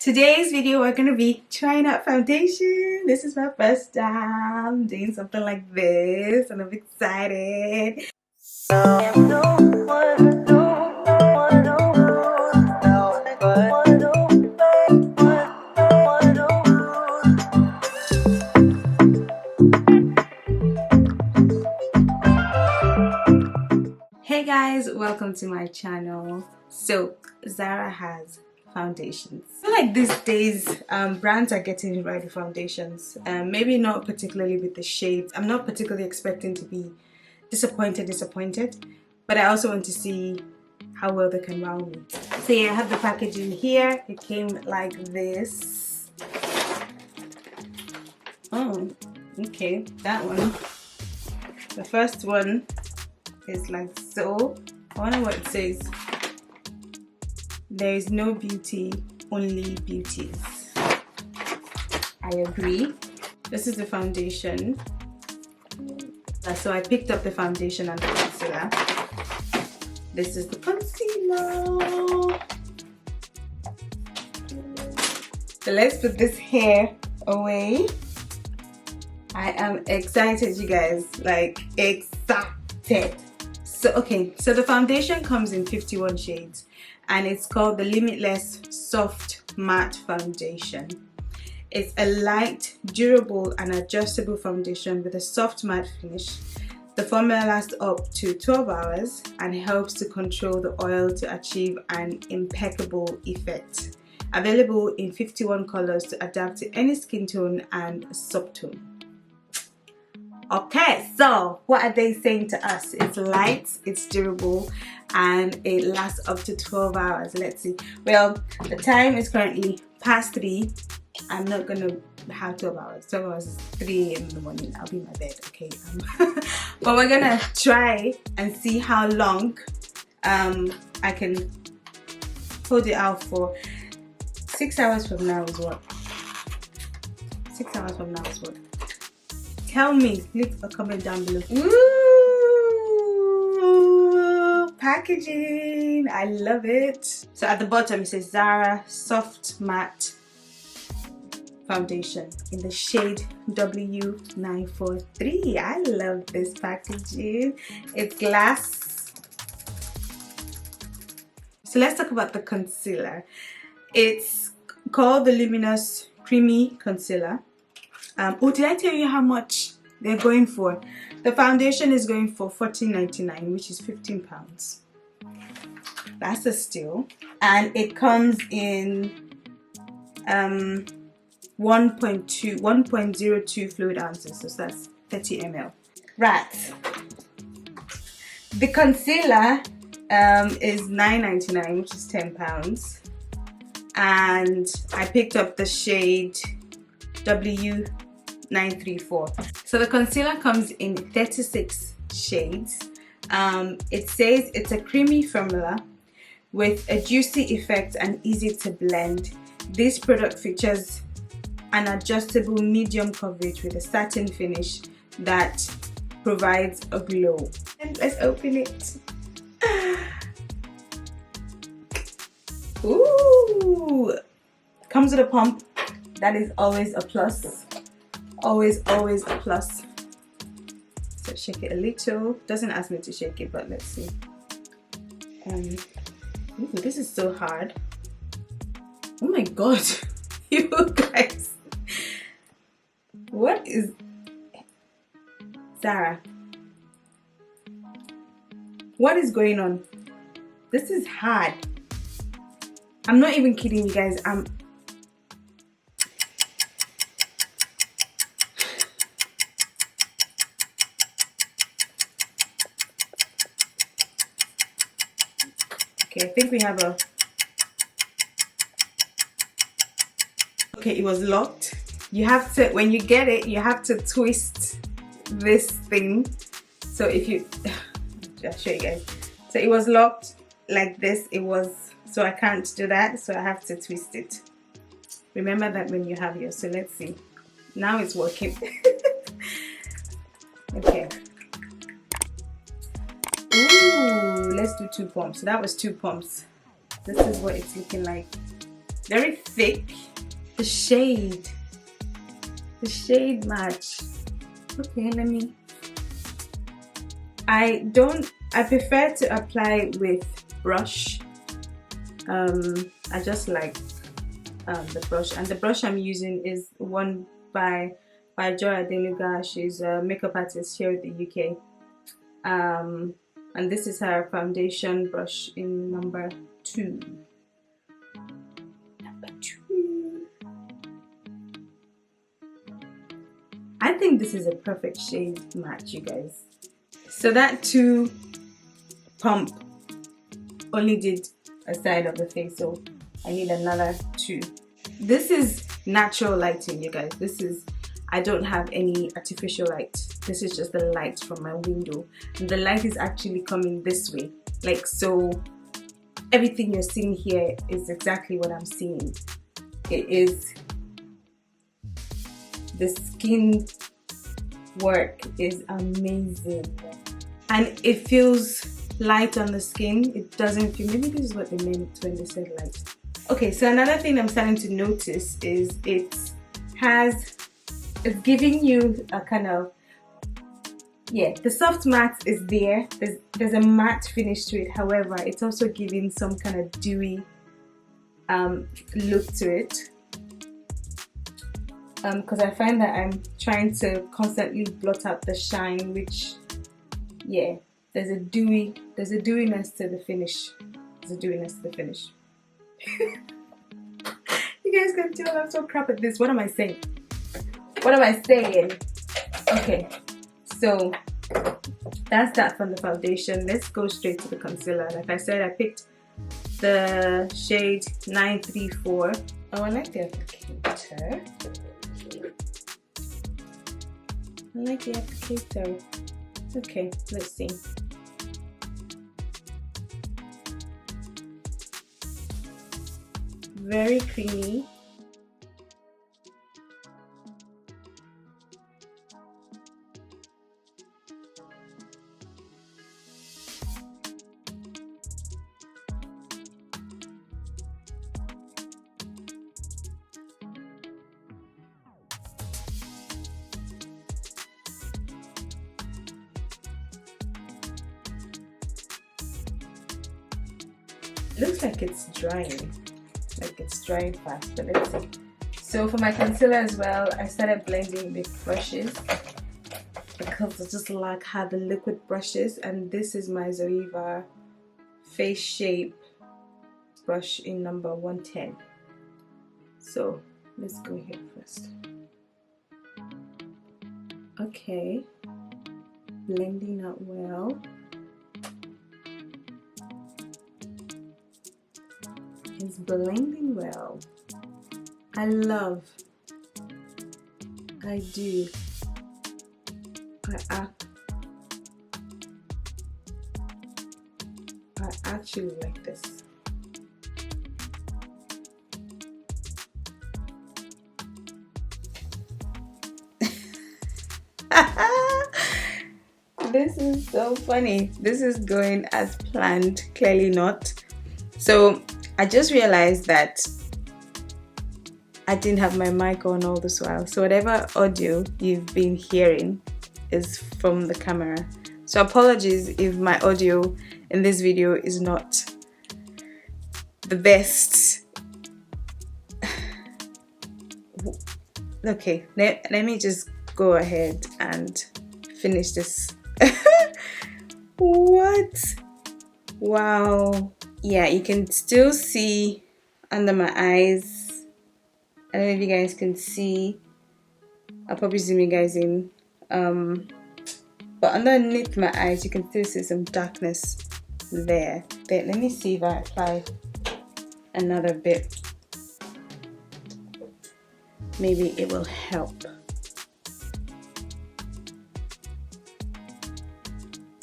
Today's video we're going to be trying out foundation. This is my first time doing something like this and I'm excited. Hey guys, welcome to my channel. So Zara has foundations. I feel like these days brands are getting right with foundations. Maybe not particularly with the shades. I'm not particularly expecting to be disappointed, but I also want to see how well they can wow me. So yeah, I have the packaging here. It came like this. Oh, okay, that one. The first one is like so. I wonder what it says. There is no beauty, only beauties. I agree. This is the foundation. So I picked up the foundation and the concealer. This is the concealer. So let's put this hair away. I am excited, you guys. Like, excited. So okay, so the foundation comes in 51 shades and it's called the Limitless Soft Matte Foundation. It's a light, durable and adjustable foundation with a soft matte finish. The formula lasts up to 12 hours and helps to control the oil to achieve an impeccable effect. Available in 51 colors to adapt to any skin tone and subtone. Okay, so what are they saying to us? It's light, it's durable, and it lasts up to 12 hours. Let's see. Well, the time is currently past 3. I'm not gonna have 12 hours. 12 hours is 3 a.m. in the morning. I'll be in my bed, okay? But we're gonna try and see how long I can hold it out for. 6 hours from now is what? 6 hours from now is what? Tell me, leave a comment down below. Ooh, packaging, I love it. So at the bottom it says Zara Soft Matte Foundation in the shade W943. I love this packaging. It's glass. So let's talk about the concealer. It's called the Luminous Creamy Concealer. Oh, did I tell you how much they're going for? The foundation is going for $14.99, which is £15. That's a steal. And it comes in 1.02 fluid ounces, so that's 30 ml. Right. The concealer is $9.99, which is £10. And I picked up the shade W934. So the concealer comes in 36 shades. It says it's a creamy formula with a juicy effect and easy to blend. This product features an adjustable medium coverage with a satin finish that provides a glow. And let's open it. Ooh! Comes with a pump. That is always a plus. Always a plus. So shake it a little. Doesn't ask me to shake it, but let's see. Ooh, this is so hard. Oh my god. You guys. What is Zara? What is going on? This is hard. I'm not even kidding you guys. Okay, I think we have a... Okay, it was locked. You have to, when you get it, you have to twist this thing. So if you... I'll show you guys. So it was locked like this. It was... So I can't do that. So I have to twist it. Remember that when you have yours. So let's see. Now it's working. Okay. Ooh, let's do 2 pumps. So that was 2 pumps. This is what it's looking like. very thick. The shade match. Okay, I prefer to apply with brush. I just like the brush, and the brush I'm using is one by Byjoyadenuga. She's a makeup artist here in the UK. And this is her foundation brush in number 2. Number 2. I think this is a perfect shade match, you guys. So that 2 pump only did a side of the face, so I need another 2. This is natural lighting, you guys. I don't have any artificial light. This is just the light from my window, and the light is actually coming this way, like so. Everything you're seeing here is exactly what I'm seeing. It is, the skin work is amazing, and it feels light on the skin. It doesn't feel, maybe this is what they meant when they said light. Okay, so another thing I'm starting to notice is it's giving you a kind of, the soft matte is there. There's a matte finish to it. However, it's also giving some kind of dewy look to it. Because I find that I'm trying to constantly blot out the shine, which, there's a dewiness to the finish. You guys can tell I'm so crap at this. What am I saying? Okay, so that's that from the foundation. Let's go straight to the concealer. Like I said, I picked the shade 934. Oh, I like the applicator. Okay, let's see. Very creamy. Looks like it's drying. Fast, but let's see. So for my concealer as well, I started blending with brushes because I just like how the liquid brushes, and this is my Zoeva Face Shape brush in number 110. So let's go here first. Okay, blending out well. It's blending well. I do. I actually like this. This is so funny. This is going as planned, clearly not. So I just realized that I didn't have my mic on all this while. So whatever audio you've been hearing is from the camera. So apologies if my audio in this video is not the best. Okay, let me just go ahead and finish this. What? Wow. Yeah, you can still see under my eyes. I don't know if you guys can see. I'll probably zoom you guys in. But underneath my eyes, you can still see some darkness there. Let me see if I apply another bit. Maybe it will help.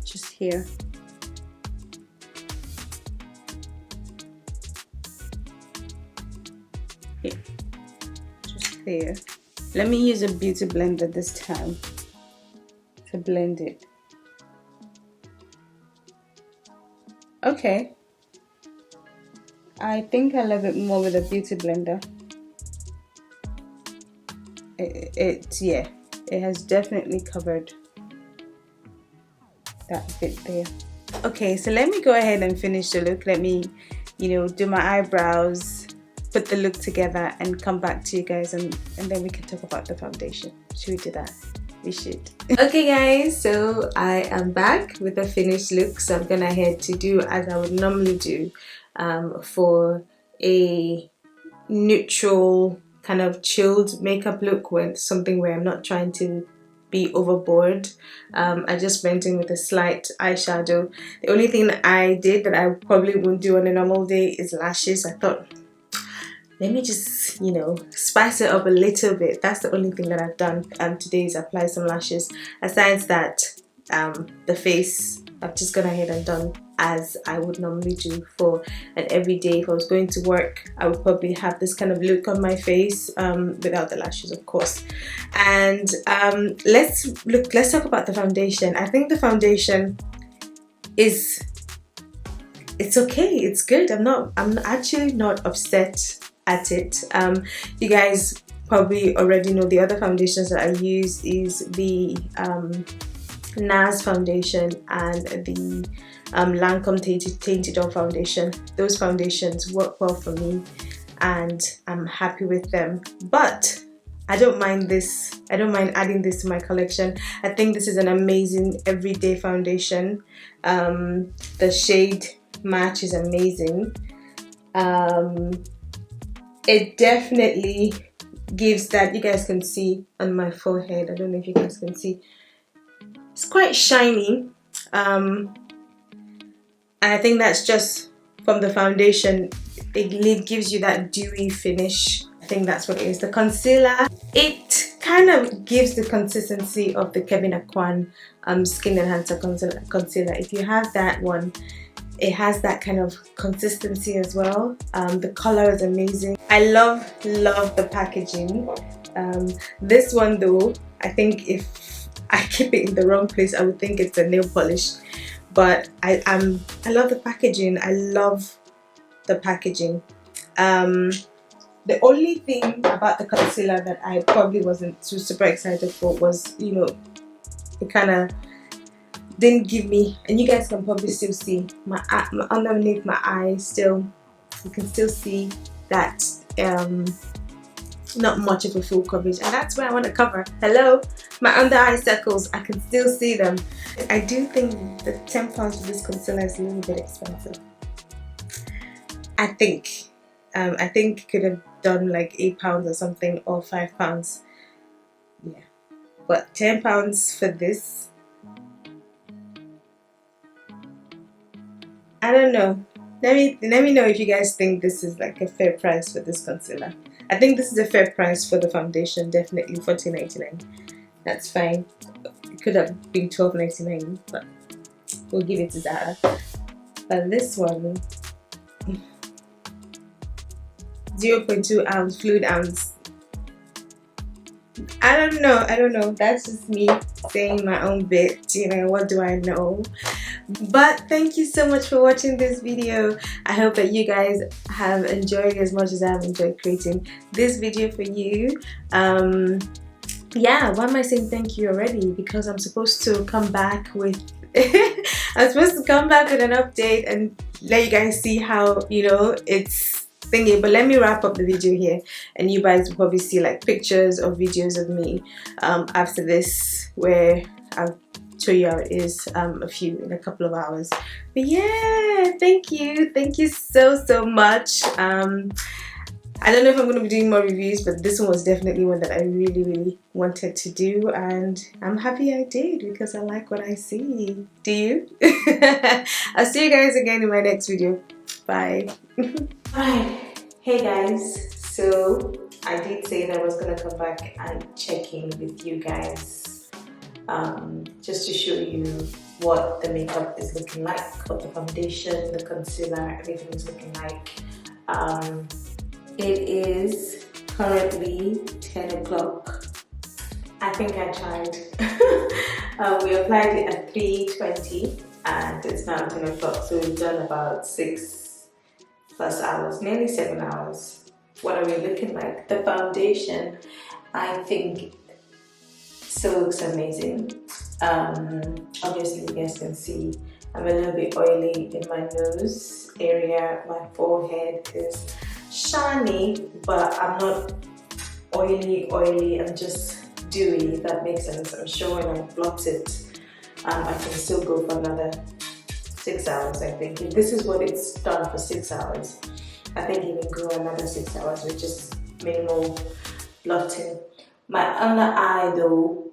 Just here. Here. Just there. Let me use a beauty blender this time to blend it. Okay. I think I love it more with a beauty blender. Yeah, it has definitely covered that bit there. Okay, so let me go ahead and finish the look. Let me, do my eyebrows, put the look together, and come back to you guys, and then we can talk about the foundation. Should we do that? We should. Okay guys, so I am back with a finished look. So I'm gonna head to do as I would normally do for a neutral kind of chilled makeup look, with something where I'm not trying to be overboard. I just went in with a slight eyeshadow. The only thing that I did that I probably wouldn't do on a normal day is lashes. I thought, let me just, spice it up a little bit. That's the only thing that I've done today, is apply some lashes. Aside that, the face, I've just gone ahead and done as I would normally do for an everyday. If I was going to work, I would probably have this kind of look on my face, without the lashes, of course. And let's talk about the foundation. I think the foundation it's okay, it's good. I'm actually not upset at it. You guys probably already know the other foundations that I use is the NARS foundation and the Lancome Tainted On foundation. Those foundations work well for me and I'm happy with them, but I don't mind this. I don't mind adding this to my collection. I think this is an amazing everyday foundation. The shade match is amazing. It definitely gives that, you guys can see on my forehead. I don't know if you guys can see. It's quite shiny. And I think that's just from the foundation. It gives you that dewy finish. I think that's what it is. The concealer, it kind of gives the consistency of the Kevyn Aucoin Skin Enhancer Concealer. If you have that one, it has that kind of consistency as well. The color is amazing. I love the packaging. This one though, I think if I keep it in the wrong place, I would think it's a nail polish. But I love the packaging. I love the packaging. The only thing about the concealer that I probably wasn't super excited for was, it kind of didn't give me, and you guys can probably still see my underneath my eye still, you can still see that not much of a full coverage, and that's where I want to cover. Hello, my under eye circles, I can still see them. I do think the £10 for this concealer is a little bit expensive. I think it could have done like £8 or something, or £5. Yeah, but £10 for this, I don't know. Let me know if you guys think this is like a fair price for this concealer. I think this is a fair price for the foundation, definitely $14.99. That's fine. It could have been $12.99, but we'll give it to Zara. But this one, 0.2 ounce fluid ounce. I don't know. That's just me saying my own bit. What do I know? But thank you so much for watching this video. I hope that you guys have enjoyed as much as I have enjoyed creating this video for you. Yeah, why am I saying thank you already? Because I'm supposed to come back with I'm supposed to come back with an update and let you guys see how, it's thingy. But let me wrap up the video here, and you guys will probably see like pictures or videos of me after this, where I'll show you how it is in a couple of hours. But yeah, thank you so much. I don't know if I'm going to be doing more reviews, but this one was definitely one that I really wanted to do, and I'm happy I did because I like what I see. Do you? I'll see you guys again in my next video. Bye. Alright, hey guys, so I did say that I was going to come back and check in with you guys, just to show you what the makeup is looking like, what the foundation, the concealer, everything is looking like. It is currently 10 o'clock. I think I tried. We applied it at 3:20 and it's now 10 o'clock, so we've done about 6 plus hours, nearly 7 hours. What are we looking like? The foundation, I think, still looks amazing. Obviously you guys can see I'm a little bit oily in my nose area. My forehead is shiny, but I'm not oily, I'm just dewy, if that makes sense. I'm sure when I blot it, I can still go for another 6 hours. I think if this is what it's done for 6 hours, I think you can go another 6 hours with just minimal blotting. My under eye though,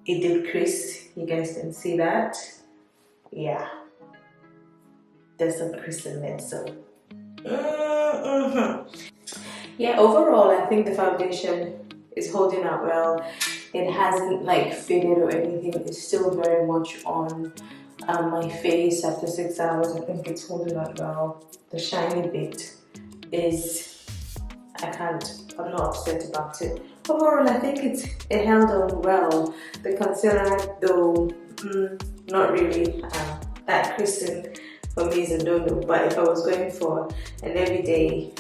it did crease. You guys can see that. Yeah, there's some crease in it, so yeah, overall I think the foundation is holding out well. It hasn't like faded or anything. It's still very much on my face after 6 hours. I think it's holding out well. The shiny bit is, I'm not upset about it. Overall, I think it held on well. The concealer though, not really. That creasing for me is a no-no, but if I was going for an everyday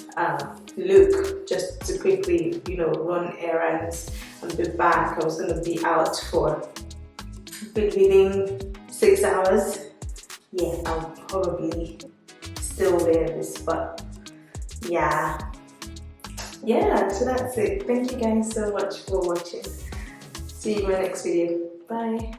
look, just to quickly, run errands and be back, I was going to be out for within 6 hours, yeah, I'll probably still wear this, but yeah, so that's it. Thank you guys so much for watching. See you in my next video. Bye.